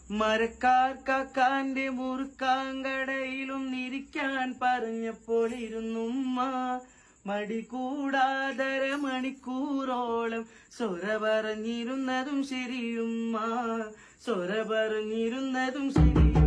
മരക്കാർ കാക്കാന്റെ മുറുക്കാങ്കടയിലൊന്നിരിക്കാൻ പറഞ്ഞപ്പോൾ ഇരുന്നുമ്മ മടി കൂടാതര മണിക്കൂറോളം സൊറ പറഞ്ഞിരുന്നതും ശരിയുമ്മ സൊറ പറഞ്ഞിരുന്നതും ശരിയും